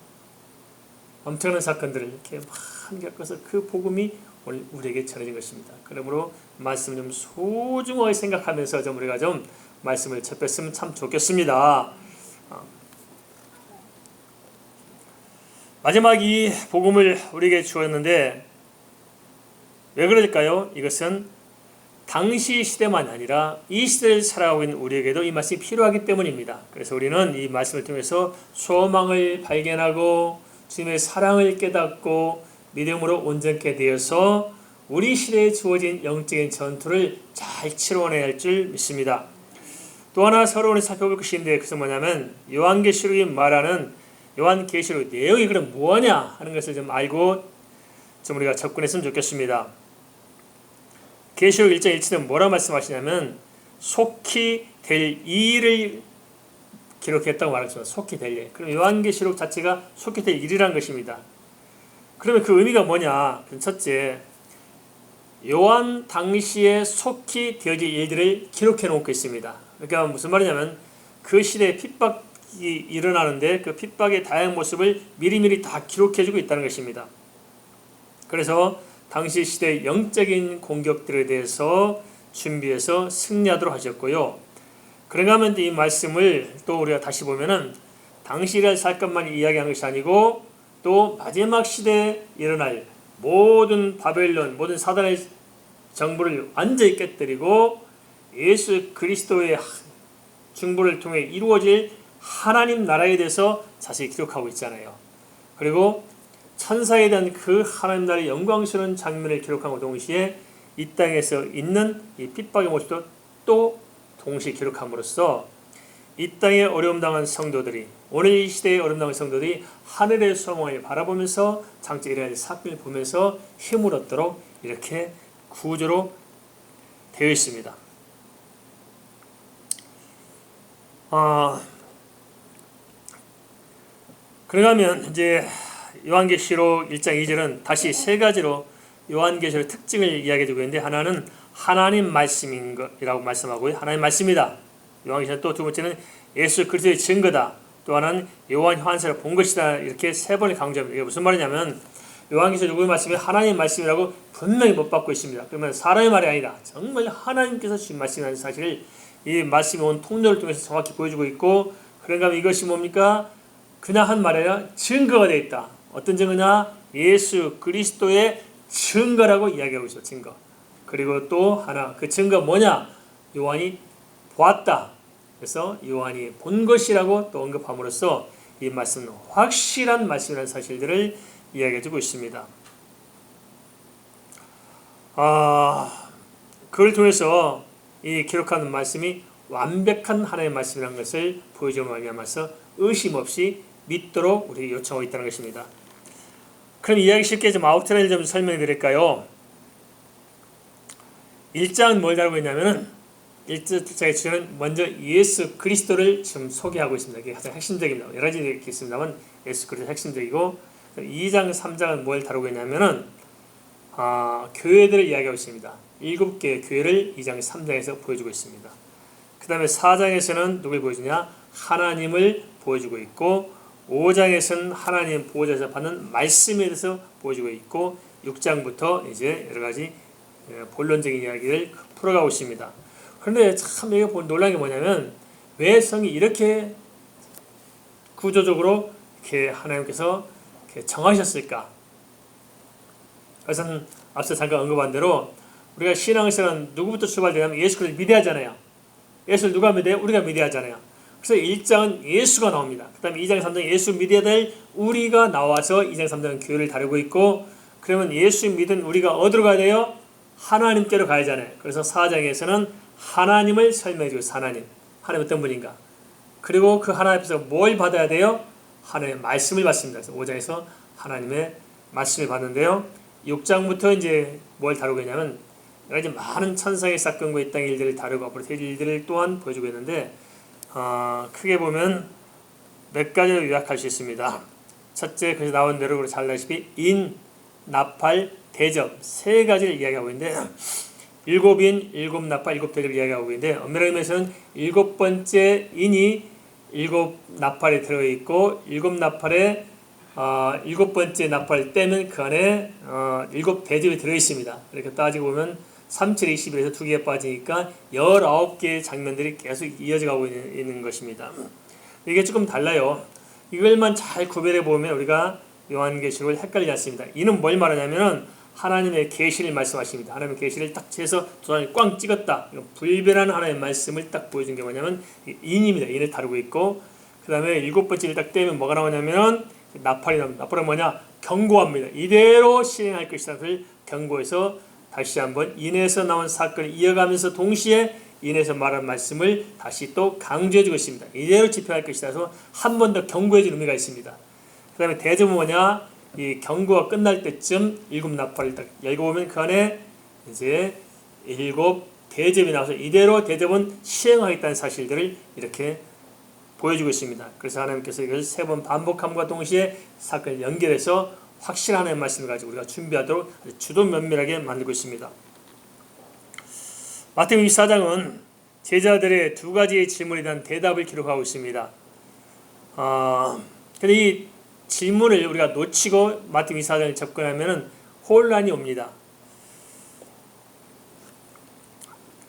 엄청난 사건들을 이렇게 많이 겪어서 그 복음이 오늘 우리에게 전해진 것입니다. 그러므로 말씀을 좀 소중하게 생각하면서 좀 우리가 좀 말씀을 접했으면 참 좋겠습니다. 마지막 이 복음을 우리에게 주었는데 왜 그럴까요? 이것은 당시 시대만이 아니라 이 시대를 살아가고 있는 우리에게도 이 말씀이 필요하기 때문입니다. 그래서 우리는 이 말씀을 통해서 소망을 발견하고 주님의 사랑을 깨닫고 믿음으로 온전케 되어서 우리 시대에 주어진 영적인 전투를 잘 치러내야 할 줄 믿습니다. 또 하나 서로 살펴볼 것인데 그것은 뭐냐면 요한계시록이 말하는 요한계시록 내용이 그럼 뭐냐 하는 것을 좀 알고 좀 우리가 접근했으면 좋겠습니다. 계시록 1장 1절은 뭐라 말씀하시냐면 속히 될 일을 기록했다고 말했습니다. 속히 될 일. 그럼 요한계시록 자체가 속히 될 일이라는 것입니다. 그러면 그 의미가 뭐냐? 첫째, 요한 당시에 속히 되어질 일들을 기록해 놓고 있습니다. 그러니까 무슨 말이냐면 그 시대에 핍박이 일어나는데 그 핍박의 다양한 모습을 미리미리 다 기록해주고 있다는 것입니다. 그래서 당시 시대의 영적인 공격들에 대해서 준비해서 승리하도록 하셨고요. 그런가 하면 이 말씀을 또 우리가 다시 보면은 당시를 살 것만 이야기하는 것이 아니고 또 마지막 시대에 일어날 모든 바벨론, 모든 사단의 정부를 완전히 깨뜨리고 예수 그리스도의 중보를 통해 이루어질 하나님 나라에 대해서 자세히 기록하고 있잖아요. 그리고 천사에 대한 그 하나님 나라의 영광스러운 장면을 기록하고 동시에 이 땅에서 있는 이 핍박의 모습도 또 동시에 기록함으로써 이 땅에 어려움 당한 성도들이 오늘 이 시대에 어려움 당한 성도들이 하늘의 소망을 바라보면서 장차 일어날 사건을 보면서 힘을 얻도록 이렇게 구조로 되어 있습니다. 그러면 이제 요한계시록 1장 2절은 다시 세 가지로 요한계시록 특징을 이야기해주고 있는데 하나는 하나님 말씀인 것이라고 말씀하고요. 하나님 말씀이다. 요한계시록 또 두 번째는 예수 그리스도의 증거다. 또 하나는 요한 환상을 본 것이다. 이렇게 세 번을 강조합니다. 이게 무슨 말이냐면 요한계시록 누구의 말씀이 하나님 말씀이라고 분명히 못 받고 있습니다. 그러면 사람의 말이 아니다. 정말 하나님께서 주신 말씀이라는 사실을 이 말씀이 온 통로를 통해서 정확히 보여주고 있고 그런가 하면 이것이 뭡니까? 그냥 한 말이 아니라 증거가 되어 있다. 어떤 증거냐? 예수 그리스도의 증거라고 이야기하고 있어. 증거. 그리고 또 하나 그 증거 뭐냐? 요한이 보았다. 그래서 요한이 본 것이라고 또 언급함으로써 이 말씀은 확실한 말씀이라는 사실들을 이야기해주고 있습니다. 그걸 통해서 이 기록하는 말씀이 완벽한 하나님의 말씀이라는 것을 보여주는 말미암아서 의심 없이 믿도록 우리에게 요청하고 있다는 것입니다. 그럼 이야기 쉽게 좀 아웃라인을 좀 설명해 드릴까요? 1장은 뭘 다루고 있냐면은 1장의 주제는 먼저 예수 그리스도를 지금 소개하고 있습니다. 이게 가장 핵심적입니다. 여러 가지 있겠습니다만 예수 그리스도 핵심적이고 2장, 3장은 뭘 다루고 있냐면은 교회들을 이야기하고 있습니다. 7개의 교회를 2장, 3장에서 보여주고 있습니다. 그 다음에 4장에서는 누굴 보여주냐? 하나님을 보여주고 있고 5장에서는 하나님 보호자에서 받는 말씀에 대해서 보여주고 있고 6장부터 이제 여러 가지 본론적인 이야기를 풀어가고 있습니다. 그런데 참 이게 놀라운 게 뭐냐면 왜 성이 이렇게 구조적으로 이렇게 하나님께서 이렇게 정하셨을까? 그것은 앞서 잠깐 언급한 대로 우리가 신앙에서는 누구부터 출발되냐면 예수 그리스도를 믿어야잖아요. 예수를 누가 믿어요? 우리가 믿어야잖아요. 그래서 1장은 예수가 나옵니다. 그 다음에 2장, 3장 예수 믿어야 될 우리가 나와서 2장, 3장은 교회를 다루고 있고 그러면 예수 믿은 우리가 어디로 가야 돼요? 하나님께로 가야잖아요. 그래서 4장에서는 하나님을 설명해 주고 하나님 어떤 분인가. 그리고 그 하나님 앞에서 뭘 받아야 돼요? 하나님의 말씀을 받습니다. 그래서 5장에서 하나님의 말씀을 받는데요. 6장부터 이제 뭘 다루고 있냐면 여러 가지 많은 천상의 사건과 이 땅의 일들을 다루고 앞으로 될 일들을 또한 보여주고 있는데 크게 보면 몇 가지로 요약할 수 있습니다. 첫째, 그래서 나온 대로 잘 알다시피 인, 나팔, 대접 세 가지를 이야기하고 있는데 일곱 인, 일곱 나팔, 일곱 대접을 이야기하고 있는데 엄밀한 의미에서는 일곱 번째 인이 일곱 나팔에 들어있고 일곱 나팔에 일곱 번째 나팔을 떼면 그 안에 일곱 대접이 들어있습니다. 이렇게 따지고 보면 3, 7, 21에서 두 개 빠지니까 19개의 장면들이 계속 이어져 가고 있는 것입니다. 이게 조금 달라요. 이걸만 잘 구별해 보면 우리가 요한계시록을 헷갈리지 않습니다. 이는 뭘 말하냐면은 하나님의 계시를 말씀하십니다. 하나님의 계시를 딱 채서 도장을 꽝 찍었다. 불변한 하나님의 말씀을 딱 보여준 게 뭐냐면 인입니다. 인을 다루고 있고 그 다음에 일곱 번째를 딱 떼면 뭐가 나오냐면은 나팔이 나옵니다. 나팔은 뭐냐? 경고합니다. 이대로 실행할 것이다. 그걸 경고해서 다시 한번 인에서 나온 사건을 이어가면서 동시에 인에서 말한 말씀을 다시 또 강조해 주고 있습니다. 이대로 집행할 것이다. 그래서 한 번 더 경고해 줄 의미가 있습니다. 그 다음에 대접은 뭐냐? 이 경고가 끝날 때쯤 일곱 나팔을 딱 열고 보면 그 안에 이제 일곱 대접이 나와서 이대로 대접은 시행하겠다는 사실들을 이렇게 보여주고 있습니다. 그래서 하나님께서 이걸 세 번 반복함과 동시에 사건을 연결해서 확실한 하나님의 말씀을 가지고 우리가 준비하도록 주도 면밀하게 만들고 있습니다. 마태복음 24장은 제자들의 두 가지의 질문에 대한 대답을 기록하고 있습니다. 근데 이 질문을 우리가 놓치고 마태복음 24장을 접근하면 혼란이 옵니다.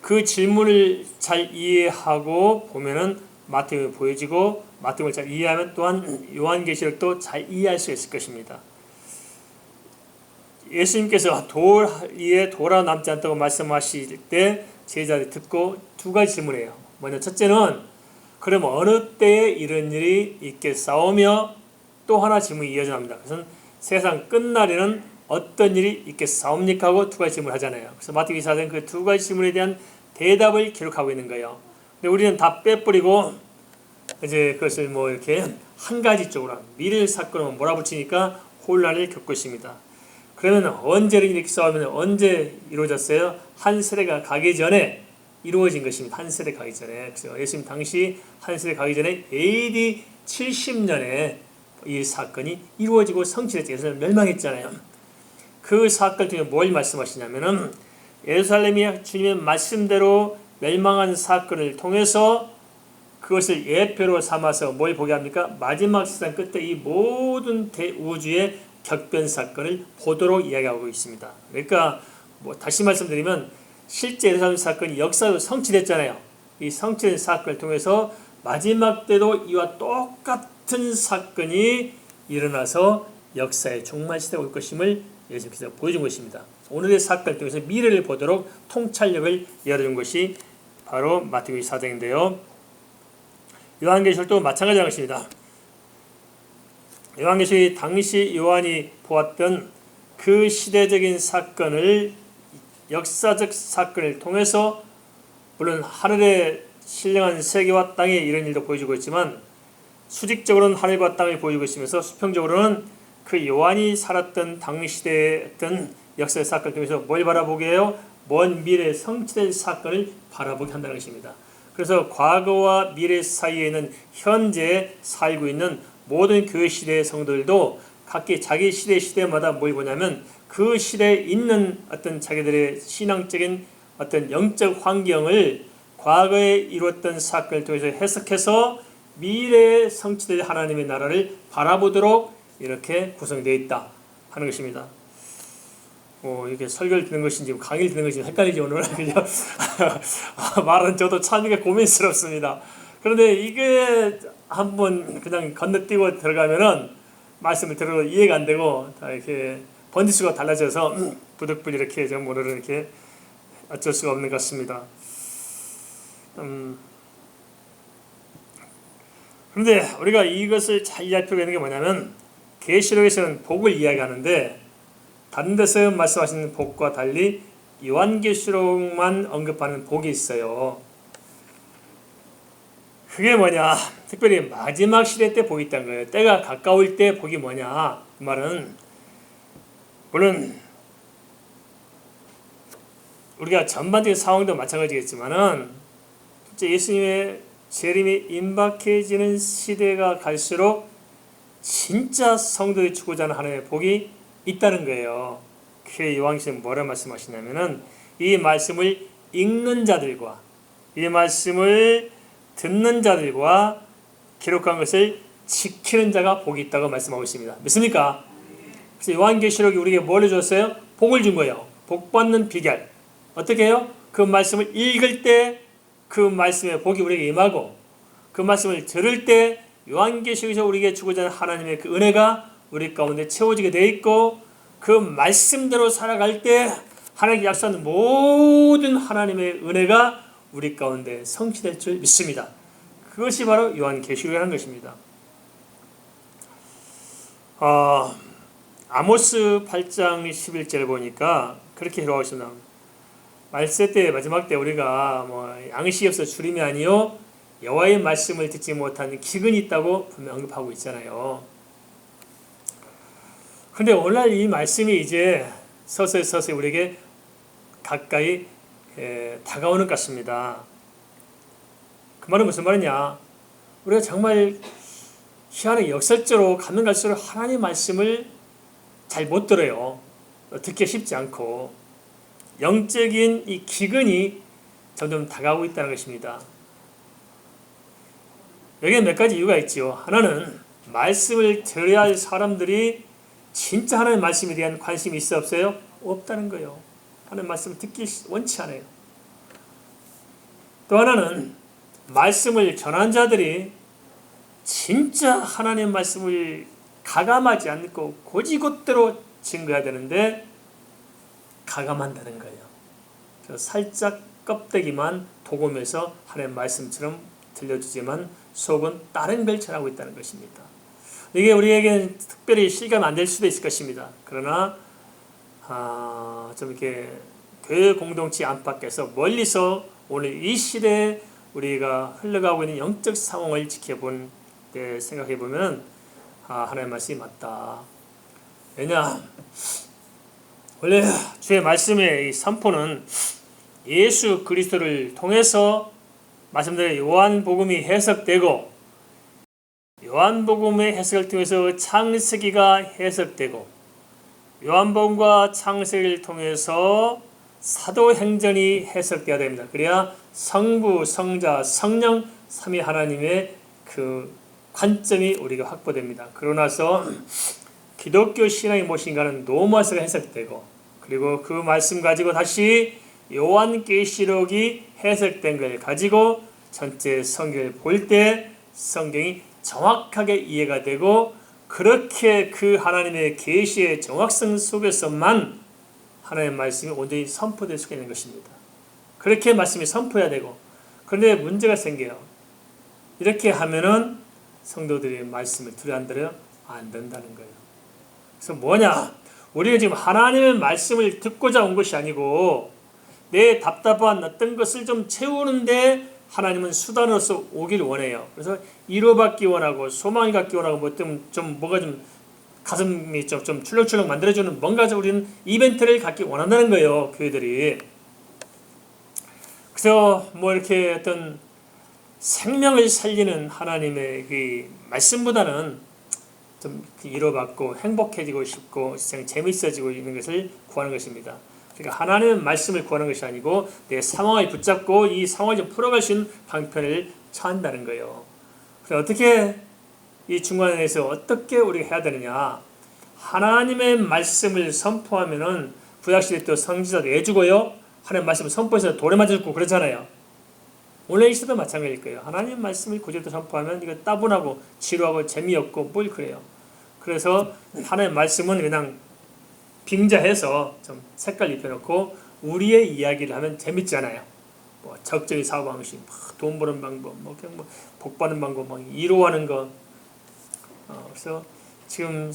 그 질문을 잘 이해하고 보면은 마태복음이 보여지고 마태복음을 잘 이해하면 또한 요한계시록도 잘 이해할 수 있을 것입니다. 예수님께서 돌 위에 돌아 남지 않다고 말씀하실 때 제자들이 듣고 두 가지 질문해요. 먼저 첫째는 그럼 어느 때에 이런 일이 있겠사오며 또 하나 질문이 이어져 나옵니다. 그래서 세상 끝날에는 어떤 일이 있겠사옵니까 하고 두 가지 질문을 하잖아요. 그래서 마태복음 24장 그 두 가지 질문에 대한 대답을 기록하고 있는 거예요. 근데 우리는 다 빼뿌리고 이제 그것을 뭐 이렇게 한 가지 쪽으로 미래 사건으로 몰아붙이니까 혼란을 겪고 있습니다. 그러면 언제 이렇게 싸우면 언제 이루어졌어요? 한 세대가 가기 전에 이루어진 것입니다. 한 세대 가기 전에. 그래서 예수님 당시 한 세대 가기 전에 AD 70년에 이 사건이 이루어지고 성취됐죠. 예루살렘 멸망했잖아요. 그 사건 중에 뭘 말씀하시냐면은 예루살렘이 주님의 말씀대로 멸망한 사건을 통해서 그것을 예표로 삼아서 뭘 보게 합니까? 마지막 세상 끝에 이 모든 대우주의 격변 사건을 보도록 이야기하고 있습니다. 그러니까 다시 말씀드리면 실제 예루살렘 사건이 역사로 성취됐잖아요. 이 성취된 사건을 통해서 마지막 때도 이와 똑같은 사건이 일어나서 역사의 종말 시대가 올 것임을 예수님께서 보여준 것입니다. 오늘의 사건을 통해서 미래를 보도록 통찰력을 열어준 것이 바로 마태복음 4장인데요. 요한계시록도 마찬가지인 것입니다. 요한계시록이 당시 요한이 보았던 그 시대적인 사건을 역사적 사건을 통해서 물론 하늘에 신령한 세계와 땅의 이런 일도 보여주고 있지만 수직적으로는 하늘과 땅을 보여주고 있으면서 수평적으로는 그 요한이 살았던 당시대의 어떤 역사의 사건을 통해서 뭘 바라보게 해요? 먼 미래에 성취된 사건을 바라보게 한다는 것입니다. 그래서 과거와 미래 사이에 있는 현재 살고 있는 모든 교회 시대의 성도들도 각기 자기 시대마다 뭘 보냐면 그 시대에 있는 어떤 자기들의 신앙적인 어떤 영적 환경을 과거에 이루었던 사건을 통해서 해석해서 미래에 성취될 하나님의 나라를 바라보도록 이렇게 구성되어 있다 하는 것입니다. 이렇게 설교를 듣는 것인지 강의를 듣는 것인지 헷갈리지 오늘 그죠? 말은 저도 참 이게 고민스럽습니다. 그런데 이게 한번 그냥 건너뛰고 들어가면은 말씀을 들어도 이해가 안 되고 다 이렇게 번지수가 달라져서 부득불 이렇게 좀 오늘은 이렇게 어쩔 수가 없는 것 같습니다. 그런데 우리가 이것을 잘 이해할 필요가 있는 게 뭐냐면 계시록에서는 복을 이야기하는데 다른 데서 말씀하시는 복과 달리 요한계시록만 언급하는 복이 있어요. 그게 뭐냐? 특별히 마지막 시대 때 복이 있다는 거예요. 때가 가까울 때 복이 뭐냐? 그 말은 물론 우리가 전반적인 상황도 마찬가지겠지만은 예수님의 재림이 임박해지는 시대가 갈수록 진짜 성도의 주고자 하는 하나님의 복이 있다는 거예요. 그게 요한계시록 뭐라 말씀하시냐면은 이 말씀을 읽는 자들과 이 말씀을 듣는 자들과 기록한 것을 지키는 자가 복이 있다고 말씀하고 있습니다. 믿습니까? 그래서 요한계시록이 우리에게 뭘 해줬어요? 복을 준 거예요. 복 받는 비결. 어떻게 해요? 그 말씀을 읽을 때 그 말씀의 복이 우리에게 임하고 그 말씀을 들을 때 요한계시록에서 우리에게 주고자 하는 하나님의 그 은혜가 우리 가운데 채워지게 돼 있고 그 말씀대로 살아갈 때 하나님께 약속하는 모든 하나님의 은혜가 우리 가운데 성취될 줄 믿습니다. 그것이 바로 요한계시록이라는 것입니다. 아모스 8장 11절을 보니까 그렇게 기록하고 있습니다. 말세 때 마지막 때 우리가 양식이 없어 주림이 아니요 여호와의 말씀을 듣지 못하는 기근이 있다고 분명 언급하고 있잖아요. 그런데 오늘날 이 말씀이 이제 서서히 우리에게 가까이 다가오는 것 같습니다. 그 말은 무슨 말이냐? 우리가 정말 희한하게 역설적으로 가면 갈수록 하나님의 말씀을 잘 못 들어요. 듣기 쉽지 않고 영적인 이 기근이 점점 다가오고 있다는 것입니다. 여기에 몇 가지 이유가 있지요. 하나는 말씀을 들어야 할 사람들이 진짜 하나님의 말씀에 대한 관심이 있어 없어요? 없다는 거예요. 하나님의 말씀을 듣기 원치 않아요. 또 하나는 말씀을 전한 자들이 진짜 하나님의 말씀을 가감하지 않고 고지곳대로 증거해야 되는데 가감한다는 거예요. 살짝 껍데기만 도금해서 하나님의 말씀처럼 들려주지만 속은 다른 별처럼 하고 있다는 것입니다. 이게 우리에게는 특별히 실감 안 될 수도 있을 것입니다. 그러나 좀 이렇게 교회 공동체 안팎에서 멀리서 오늘 이 시대에 우리가 흘러가고 있는 영적 상황을 지켜본 때 생각해 보면 하나님의 말씀이 맞다. 왜냐? 원래 주의 말씀의 이 선포는 예수 그리스도를 통해서 말씀대로 요한복음이 해석되고 요한복음의 해석을 통해서 창세기가 해석되고 요한복음과 창세기를 통해서 사도행전이 해석되어야 됩니다. 그래야 성부, 성자, 성령 삼위 하나님의 그 관점이 우리가 확보됩니다. 그러고 나서 기독교 신앙이 무엇인가는 노마서가 해석되고 그리고 그 말씀 가지고 다시 요한계시록이 해석된 걸 가지고 전체 성경을 볼 때 성경이 정확하게 이해가 되고 그렇게 그 하나님의 계시의 정확성 속에서만 하나님의 말씀이 온전히 선포될 수 있는 것입니다. 그렇게 말씀이 선포해야 되고 그런데 문제가 생겨요. 이렇게 하면은 성도들이 말씀을 들어야 안 들어요? 안 된다는 거예요. 그래서 뭐냐? 우리가 지금 하나님의 말씀을 듣고자 온 것이 아니고 내 답답한 어떤 것을 좀 채우는데 하나님은 수단으로서 오길 원해요. 그래서 위로받기 원하고 소망이 갖기 원하고 뭐가 좀 가슴이 좀 출렁출렁 만들어주는 뭔가 우리는 이벤트를 갖기 원한다는 거예요. 교회들이. 그래서 이렇게 어떤 생명을 살리는 하나님의 그 말씀보다는 좀 위로받고 행복해지고 싶고 세상 재밌어지고 있는 것을 구하는 것입니다. 그러니까 하나님의 말씀을 구하는 것이 아니고 내 상황을 붙잡고 이 상황을 좀 풀어갈 수 있는 방편을 찾는다는 거예요. 그래서 어떻게 이 중간에서 어떻게 우리가 해야 되느냐? 하나님의 말씀을 선포하면은 구약시대 때 선지자도 해주고요. 하나님의 말씀을 선포해서 돌에 맞아 죽고 그러잖아요. 오늘 이 시대도 마찬가지일 거예요. 하나님의 말씀을 구절도 선포하면 이거 따분하고 지루하고 재미없고 뭘 그래요. 그래서 하나님의 말씀은 그냥 빙자해서 좀 색깔 입혀놓고 우리의 이야기를 하면 재밌잖아요. 적정히 사고 방식, 돈 버는 방법, 복 받는 방법, 이루어하는 것. 그래서 지금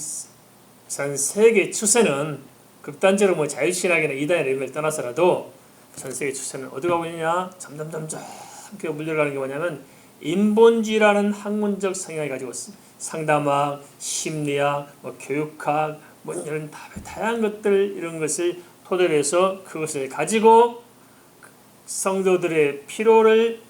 전 세계 추세는 극단적으로 뭐 자유신학이나 이단이나 이런 걸 떠나서라도 전 세계 추세는 어디 가고 있느냐? 점점 그 물들어가는 게 뭐냐면 인본주의라는 학문적 성향을 가지고 상담학, 심리학, 뭐 교육학, 뭐 이런 다양한 것들 이런 것을 토대로 해서 그것을 가지고 성도들의 피로를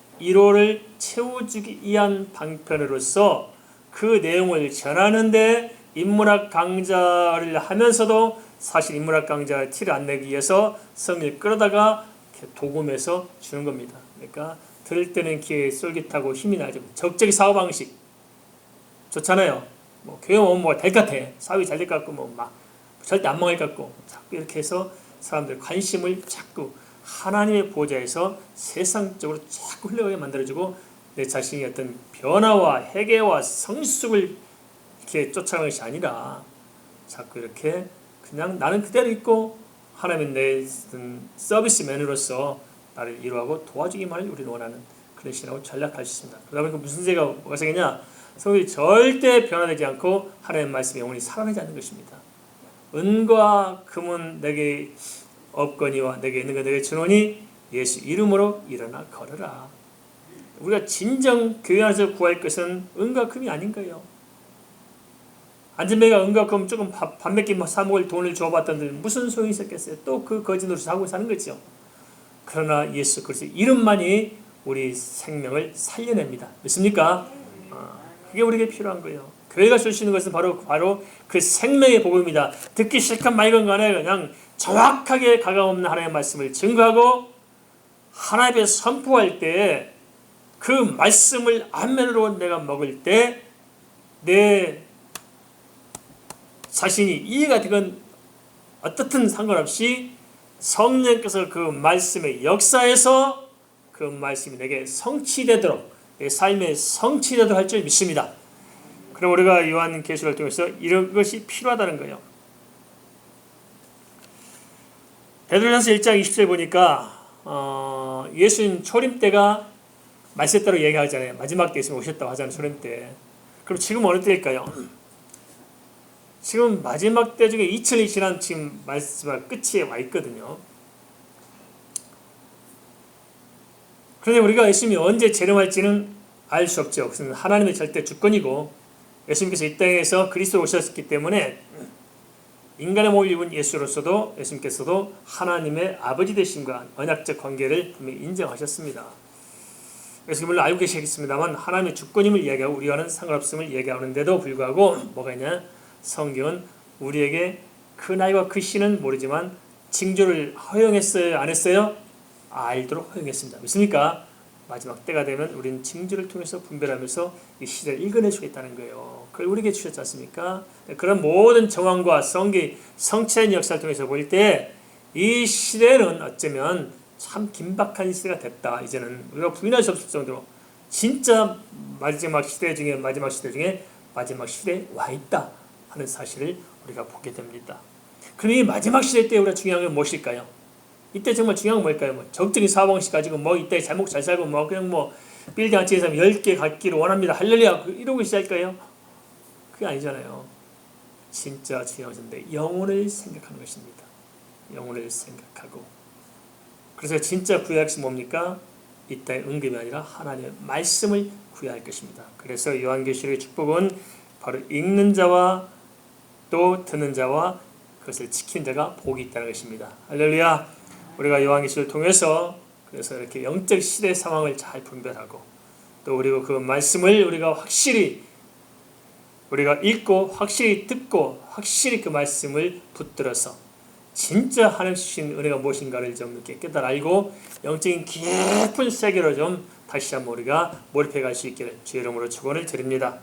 채워주기 위한 방편으로서 그 내용을 전하는데 인문학 강좌를 하면서도 사실 인문학 강좌 티를 안 내기 위해서 성을 끌어다가 도금해서 주는 겁니다. 그러니까 들을 때는 귀에 쫄깃하고 힘이 나죠. 적적이 사고방식 좋잖아요. 뭐 교회 오면 뭐 될 것 같아. 사업이 잘 될 것 같고 뭐 막 절대 안 망할 것 같고 자꾸 이렇게 해서 사람들 관심을 자꾸 하나님의 보좌에서 세상적으로 자꾸 흘러가게 만들어주고 내 자신이 어떤 변화와 회개와 성숙을 이렇게 쫓아가는 것이 아니라 자꾸 이렇게 그냥 나는 그대로 있고 하나님은 내 서비스맨으로서 나를 이루하고 도와주기만을 우리는 원하는 그런 신앙을 전략할 수 있습니다. 그러다 보니까 무슨 문제가 뭐가 생기냐? 성도들이 절대 변화되지 않고 하나님의 말씀이 영원히 살아나지 않는 것입니다. 은과 금은 내게 없거니와 내게 있는 거 내게 주노니 예수 이름으로 일어나 걸어라. 우리가 진정 교회 안에서 구할 것은 은과 금이 아닌 거예요. 안전뱅이가 은과 금 조금 밥 몇 끼 사 먹을 돈을 줘봤던데 무슨 소용이 있었겠어요? 또 그 거짓 노릇을 하고 사는 거죠. 그러나 예수 그리스도의 이름만이 우리 생명을 살려냅니다. 믿습니까? 그게 우리에게 필요한 거예요. 교회가 줄 수 있는 것은 바로 그 생명의 복음입니다. 듣기 싫건 말건 간에 그냥 정확하게 가감없는 하나님의 말씀을 증거하고 하나님 앞에 선포할 때 그 말씀을 안면으로 내가 먹을 때 내 자신이 이해가 되건 어떻든 상관없이 성령께서 그 말씀의 역사에서 그 말씀이 내게 성취되도록 내 삶에 성취되도록 할 줄 믿습니다. 그럼 우리가 요한계시록을 통해서 이런 것이 필요하다는 거예요. 베드로전서 1장 20절 보니까 예수님 초림 때가 말세 때로 얘기하잖아요. 마지막 때 있으면 오셨다고 하잖아요. 초림 때. 그럼 지금 어느 때일까요? 지금 마지막 때 중에 2000이 지난 지금 마지막 끝에 와 있거든요. 그런데 우리가 예수님이 언제 재림할지는 알 수 없죠. 그것은 하나님의 절대 주권이고 예수님께서 이 땅에서 그리스도로 오셨기 때문에 인간의 몸을 입은 예수님께서도 하나님의 아버지 되심과 언약적 관계를 분명히 인정하셨습니다. 그래서 물론 알고 계시겠습니다만 하나님의 주권임을 이야기하고 우리와는 상관없음을 이야기하는데도 불구하고 뭐가 있냐? 성경은 우리에게 그 나이와 그 시는 모르지만 징조를 허용했어요? 안 했어요? 알도록 허용했습니다. 믿습니까? 마지막 때가 되면 우리는 징조를 통해서 분별하면서 이 시대를 읽어내주겠다는 거예요. 그걸 우리에게 주셨지 않습니까? 그런 모든 정황과 성취한 역사를 통해서 볼 때 이 시대는 어쩌면 참 긴박한 시대가 됐다. 이제는 우리가 부인할 수 없을 정도로 진짜 마지막 시대에 마지막 시대에 와 있다 하는 사실을 우리가 보게 됩니다. 그럼 이 마지막 시대 때 우리가 중요한 건 무엇일까요? 이때 정말 중요한 건 뭘까요? 뭐 적적인 사방식 가지고 뭐 이때 잘 먹고 잘 살고 뭐 그냥 뭐 빌딩 한 채에서 10개 갖기를 원합니다. 할렐루야 이러고 있을까요? 그게 아니잖아요. 진짜 중요한 것인데 영혼을 생각하는 것입니다. 영혼을 생각하고 그래서 진짜 구해야 할 것이 뭡니까? 이 땅의 은금이 아니라 하나님의 말씀을 구해야 할 것입니다. 그래서 요한계시록의 축복은 바로 읽는 자와 또 듣는 자와 그것을 지키는 자가 복이 있다는 것입니다. 할렐루야. 우리가 요한계시록을 통해서 그래서 이렇게 영적 시대 상황을 잘 분별하고 또 우리가 그 말씀을 우리가 확실히 우리가 읽고 확실히 듣고 확실히 그 말씀을 붙들어서 진짜 하나님 주신 은혜가 무엇인가를 좀 이렇게 깨달아 알고 영적인 깊은 세계로 좀 다시 한번 우리가 몰입해 갈 수 있기를 주의 이름으로 축원을 드립니다.